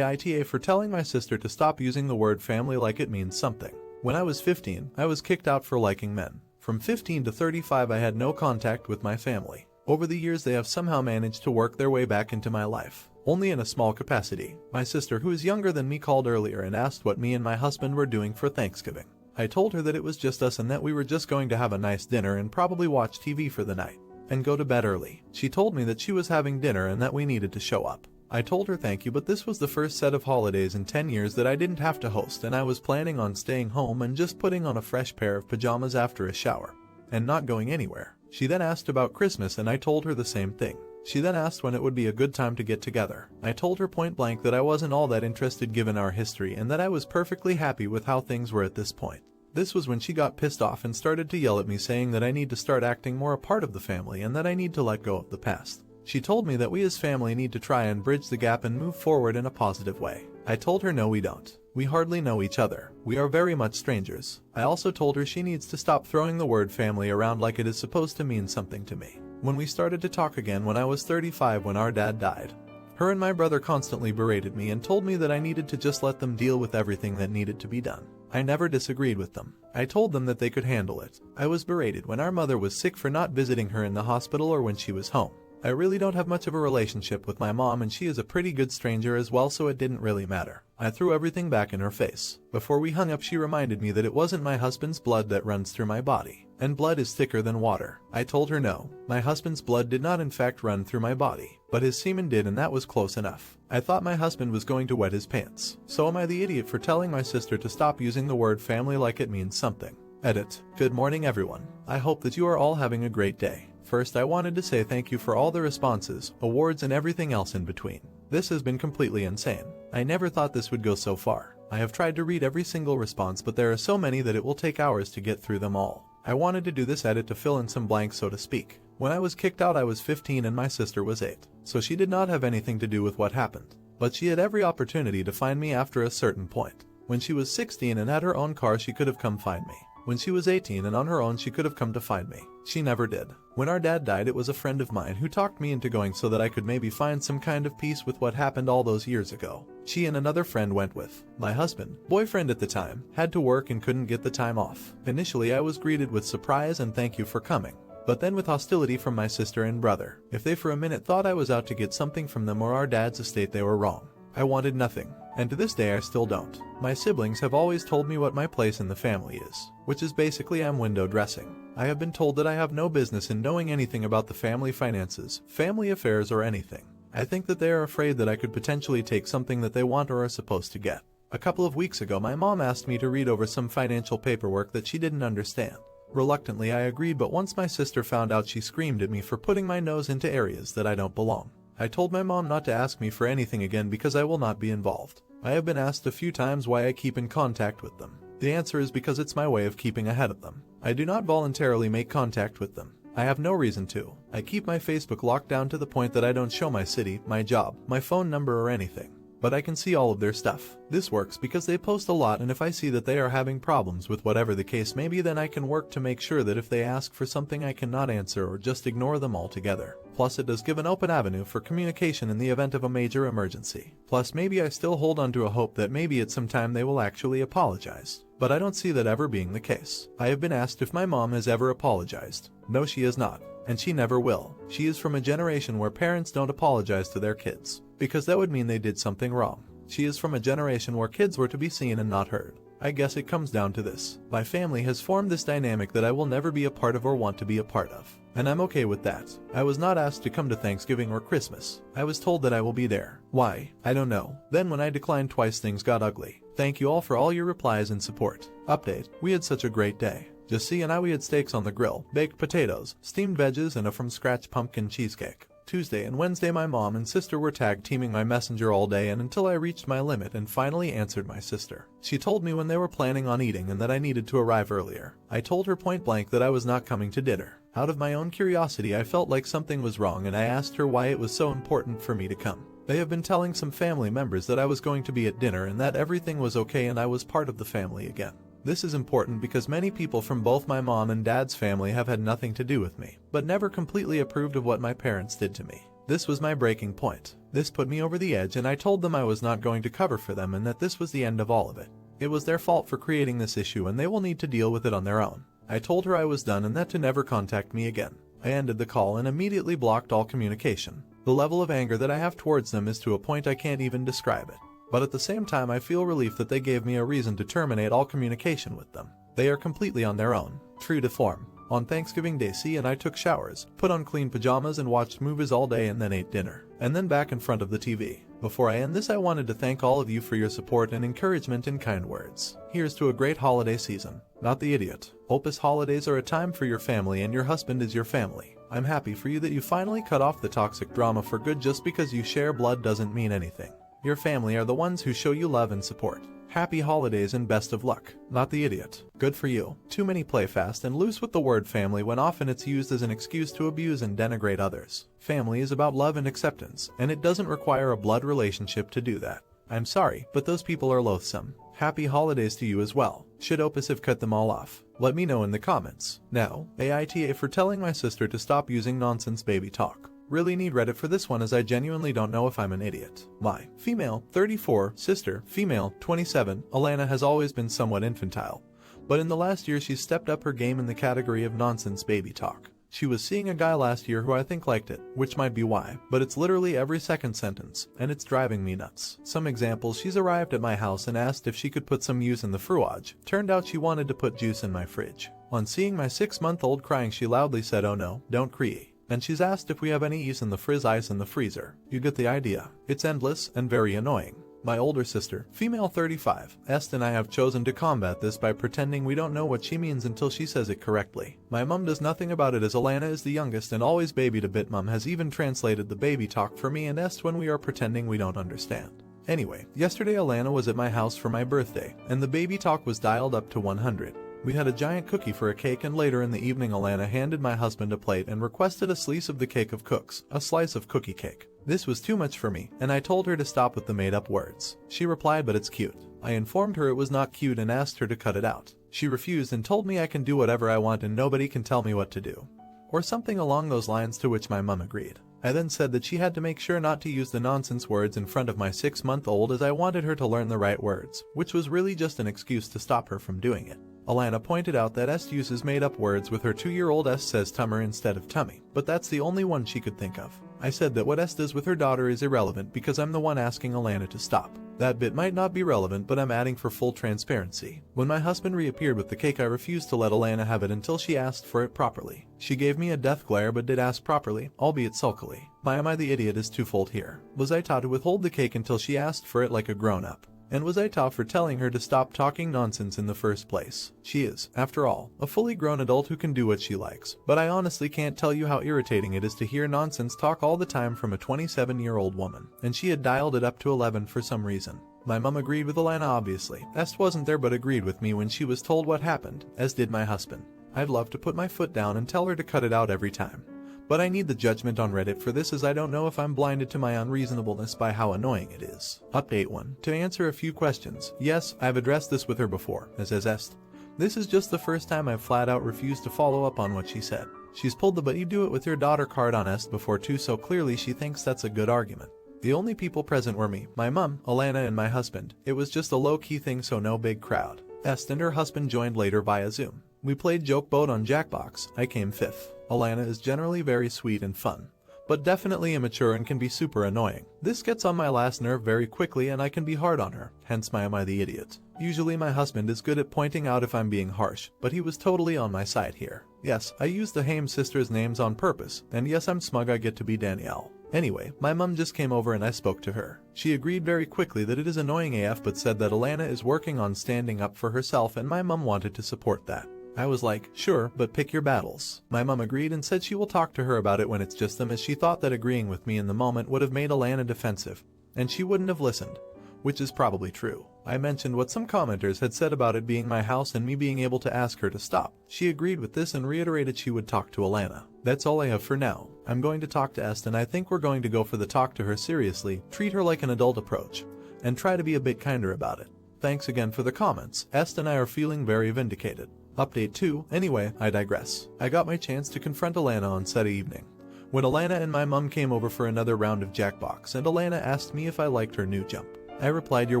Aita for telling my sister to stop using the word family like it means something. When I was 15, I was kicked out for liking men. From 15 to 35 I had no contact with my family. Over the years they have somehow managed to work their way back into my life, only in a small capacity. My sister, who is younger than me, called earlier and asked what me and my husband were doing for Thanksgiving. I told her that it was just us and that we were just going to have a nice dinner and probably watch TV for the night and go to bed early. She told me that she was having dinner and that we needed to show up. I told her thank you, but this was the first set of holidays in 10 years that I didn't have to host, and I was planning on staying home and just putting on a fresh pair of pajamas after a shower and not going anywhere. She then asked about Christmas and I told her the same thing. She then asked when it would be a good time to get together. I told her point blank that I wasn't all that interested given our history and that I was perfectly happy with how things were at this point. This was when she got pissed off and started to yell at me, saying that I need to start acting more a part of the family and that I need to let go of the past. She told me that we as family need to try and bridge the gap and move forward in a positive way. I told her no, we don't. We hardly know each other. We are very much strangers. I also told her she needs to stop throwing the word family around like it is supposed to mean something to me. When we started to talk again when I was 35, when our dad died, her and my brother constantly berated me and told me that I needed to just let them deal with everything that needed to be done. I never disagreed with them. I told them that they could handle it. I was berated when our mother was sick for not visiting her in the hospital or when she was home. I really don't have much of a relationship with my mom and she is a pretty good stranger as well, so it didn't really matter. I threw everything back in her face. Before we hung up she reminded me that it wasn't my husband's blood that runs through my body, and blood is thicker than water. I told her no, my husband's blood did not in fact run through my body, but his semen did, and that was close enough. I thought my husband was going to wet his pants. So am I the idiot for telling my sister to stop using the word family like it means something? Edit. Good morning everyone. I hope that you are all having a great day. First, I wanted to say thank you for all the responses, awards and everything else in between. This has been completely insane. I never thought this would go so far. I have tried to read every single response, but there are so many that it will take hours to get through them all. I wanted to do this edit to fill in some blanks, so to speak. When I was kicked out I was 15 and my sister was 8, so she did not have anything to do with what happened. But she had every opportunity to find me after a certain point. When she was 16 and had her own car she could have come find me. When she was 18 and on her own she could have come to find me. She never did. When our dad died it was a friend of mine who talked me into going so that I could maybe find some kind of peace with what happened all those years ago. She and another friend went with. My husband, boyfriend at the time, had to work and couldn't get the time off. Initially I was greeted with surprise and thank you for coming, but then with hostility from my sister and brother. If they for a minute thought I was out to get something from them or our dad's estate, they were wrong. I wanted nothing, and to this day I still don't. My siblings have always told me what my place in the family is, which is basically I'm window dressing. I have been told that I have no business in knowing anything about the family finances, family affairs or anything. I think that they are afraid that I could potentially take something that they want or are supposed to get. A couple of weeks ago my mom asked me to read over some financial paperwork that she didn't understand. Reluctantly I agreed, but once my sister found out she screamed at me for putting my nose into areas that I don't belong. I told my mom not to ask me for anything again because I will not be involved. I have been asked a few times why I keep in contact with them. The answer is because it's my way of keeping ahead of them. I do not voluntarily make contact with them. I have no reason to. I keep my Facebook locked down to the point that I don't show my city, my job, my phone number or anything. But I can see all of their stuff. This works because they post a lot, and if I see that they are having problems with whatever the case may be, then I can work to make sure that if they ask for something I cannot answer or just ignore them altogether. Plus it does give an open avenue for communication in the event of a major emergency. Plus maybe I still hold on to a hope that maybe at some time they will actually apologize. But I don't see that ever being the case. I have been asked if my mom has ever apologized. No, she has not. And she never will. She is from a generation where parents don't apologize to their kids, because that would mean they did something wrong. She is from a generation where kids were to be seen and not heard. I guess it comes down to this. My family has formed this dynamic that I will never be a part of or want to be a part of. And I'm okay with that. I was not asked to come to Thanksgiving or Christmas. I was told that I will be there. Why? I don't know. Then when I declined twice things got ugly. Thank you all for all your replies and support. Update. We had such a great day. Jussie and I, we had steaks on the grill, baked potatoes, steamed veggies and a from-scratch pumpkin cheesecake. Tuesday and Wednesday my mom and sister were tag teaming my messenger all day and until I reached my limit and finally answered my sister. She told me when they were planning on eating and that I needed to arrive earlier. I told her point blank that I was not coming to dinner. Out of my own curiosity I felt like something was wrong and I asked her why it was so important for me to come. They have been telling some family members that I was going to be at dinner and that everything was okay and I was part of the family again. This is important because many people from both my mom and dad's family have had nothing to do with me, but never completely approved of what my parents did to me. This was my breaking point. This put me over the edge and I told them I was not going to cover for them and that this was the end of all of it. It was their fault for creating this issue and they will need to deal with it on their own. I told her I was done and that to never contact me again. I ended the call and immediately blocked all communication. The level of anger that I have towards them is to a point I can't even describe it. But at the same time I feel relief that they gave me a reason to terminate all communication with them. They are completely on their own. True to form. On Thanksgiving Day, C and I took showers, put on clean pajamas and watched movies all day and then ate dinner. And then back in front of the TV. Before I end this, I wanted to thank all of you for your support and encouragement and kind words. Here's to a great holiday season. Not the idiot. Opus holidays are a time for your family and your husband is your family. I'm happy for you that you finally cut off the toxic drama for good. Just because you share blood doesn't mean anything. Your family are the ones who show you love and support. Happy holidays and best of luck. Not the idiot. Good for you. Too many play fast and loose with the word family when often it's used as an excuse to abuse and denigrate others. Family is about love and acceptance, and it doesn't require a blood relationship to do that. I'm sorry, but those people are loathsome. Happy holidays to you as well. Should Opus have cut them all off? Let me know in the comments. Now, Aita for telling my sister to stop using nonsense baby talk. Really need Reddit for this one as I genuinely don't know if I'm an idiot. My female 34 sister, female 27, Alana has always been somewhat infantile. But in the last year she's stepped up her game in the category of nonsense baby talk. She was seeing a guy last year who I think liked it, which might be why, but it's literally every second sentence, and it's driving me nuts. Some examples: she's arrived at my house and asked if she could put some juice in the fridge. Turned out she wanted to put juice in my fridge. On seeing my 6-month-old crying she loudly said, "Oh no, don't cry." And she's asked if we have any ice in the freezer. You get the idea. It's endless and very annoying. My older sister, female 35, Est and I have chosen to combat this by pretending we don't know what she means until she says it correctly. My mum does nothing about it as Alana is the youngest and always babied a bit. Mum has even translated the baby talk for me and Est when we are pretending we don't understand. Anyway, yesterday Alana was at my house for my birthday, and the baby talk was dialed up to 100. We had a giant cookie for a cake, and later in the evening Alana handed my husband a plate and requested a slice of the cake of cooks, a slice of cookie cake. This was too much for me, and I told her to stop with the made-up words. She replied, "But it's cute." I informed her it was not cute and asked her to cut it out. She refused and told me I can do whatever I want and nobody can tell me what to do. Or something along those lines, to which my mum agreed. I then said that she had to make sure not to use the nonsense words in front of my 6-month-old as I wanted her to learn the right words, which was really just an excuse to stop her from doing it. Alana pointed out that Est uses made-up words with her 2-year-old. Est says tummer instead of tummy, but that's the only one she could think of. I said that what Est does with her daughter is irrelevant because I'm the one asking Alana to stop. That bit might not be relevant, but I'm adding for full transparency. When my husband reappeared with the cake, I refused to let Alana have it until she asked for it properly. She gave me a death glare but did ask properly, albeit sulkily. My am I the idiot is twofold here. Was I taught to withhold the cake until she asked for it like a grown-up? And was I taught for telling her to stop talking nonsense in the first place? She is, after all, a fully grown adult who can do what she likes. But I honestly can't tell you how irritating it is to hear nonsense talk all the time from a 27-year-old woman. And she had dialed it up to 11 for some reason. My mum agreed with Alana obviously. Est wasn't there but agreed with me when she was told what happened, as did my husband. I'd love to put my foot down and tell her to cut it out every time. But I need the judgment on Reddit for this, as I don't know if I'm blinded to my unreasonableness by how annoying it is. Update 1. To answer a few questions. Yes, I've addressed this with her before, as Est. This is just the first time I've flat out refused to follow up on what she said. She's pulled the "but you do it with your daughter" card on Est before too, so clearly she thinks that's a good argument. The only people present were me, my mum, Alana and my husband. It was just a low-key thing, so no big crowd. Est and her husband joined later via Zoom. We played joke boat on Jackbox. I came 5th. Alana is generally very sweet and fun, but definitely immature and can be super annoying. This gets on my last nerve very quickly and I can be hard on her, hence my am I the idiot. Usually my husband is good at pointing out if I'm being harsh, but he was totally on my side here. Yes, I used the Haim sisters' names on purpose, and yes, I'm smug I get to be Danielle. Anyway, my mum just came over and I spoke to her. She agreed very quickly that it is annoying AF, but said that Alana is working on standing up for herself and my mum wanted to support that. I was like, sure, but pick your battles. My mum agreed and said she will talk to her about it when it's just them, as she thought that agreeing with me in the moment would have made Alana defensive, and she wouldn't have listened, which is probably true. I mentioned what some commenters had said about it being my house and me being able to ask her to stop. She agreed with this and reiterated she would talk to Alana. That's all I have for now. I'm going to talk to Est and I think we're going to go for the talk to her seriously, treat her like an adult approach, and try to be a bit kinder about it. Thanks again for the comments. Est and I are feeling very vindicated. Update 2. Anyway, I digress. I got my chance to confront Alana on said evening. when Alana and my mum came over for another round of Jackbox and Alana asked me if I liked her new jump. I replied, "You're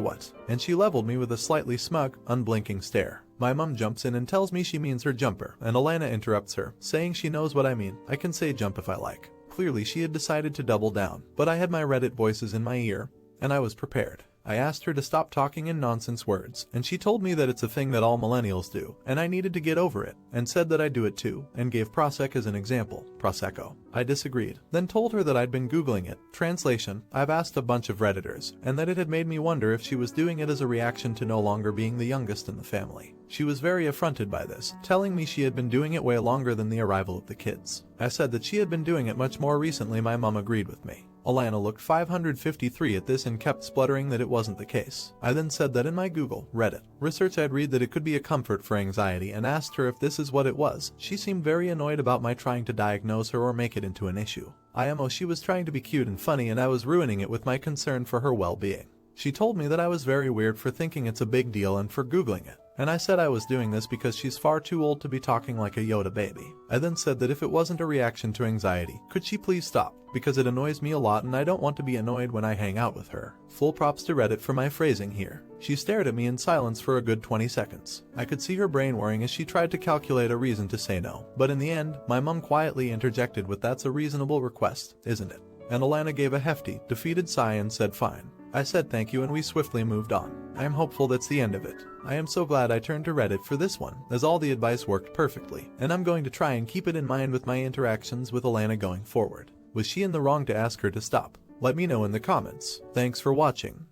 what?" And she leveled me with a slightly smug, unblinking stare. My mum jumps in and tells me she means her jumper, and Alana interrupts her, saying she knows what I mean. I can say jump if I like. Clearly she had decided to double down, but I had my Reddit voices in my ear, and I was prepared. I asked her to stop talking in nonsense words, and she told me that it's a thing that all millennials do, and I needed to get over it, and said that I do it too, and gave Prosec as an example, Prosecco. I disagreed, then told her that I'd been Googling it. Translation, I've asked a bunch of Redditors, and that it had made me wonder if she was doing it as a reaction to no longer being the youngest in the family. She was very affronted by this, telling me she had been doing it way longer than the arrival of the kids. I said that she had been doing it much more recently. My mum agreed with me. Alana looked 553 at this and kept spluttering that it wasn't the case. I then said that in my Google, Reddit, research I'd read that it could be a comfort for anxiety and asked her if this is what it was. She seemed very annoyed about my trying to diagnose her or make it into an issue. She was trying to be cute and funny and I was ruining it with my concern for her well-being. She told me that I was very weird for thinking it's a big deal and for Googling it. And I said I was doing this because she's far too old to be talking like a Yoda baby. I then said that if it wasn't a reaction to anxiety, could she please stop? Because it annoys me a lot and I don't want to be annoyed when I hang out with her. Full props to Reddit for my phrasing here. She stared at me in silence for a good 20 seconds. I could see her brain whirring as she tried to calculate a reason to say no. But in the end, my mum quietly interjected with, "That's a reasonable request, isn't it?" And Alana gave a hefty, defeated sigh and said fine. I said thank you and we swiftly moved on. I am hopeful that's the end of it. I am so glad I turned to Reddit for this one, as all the advice worked perfectly, and I'm going to try and keep it in mind with my interactions with Alana going forward. Was she in the wrong to ask her to stop? Let me know in the comments. Thanks for watching.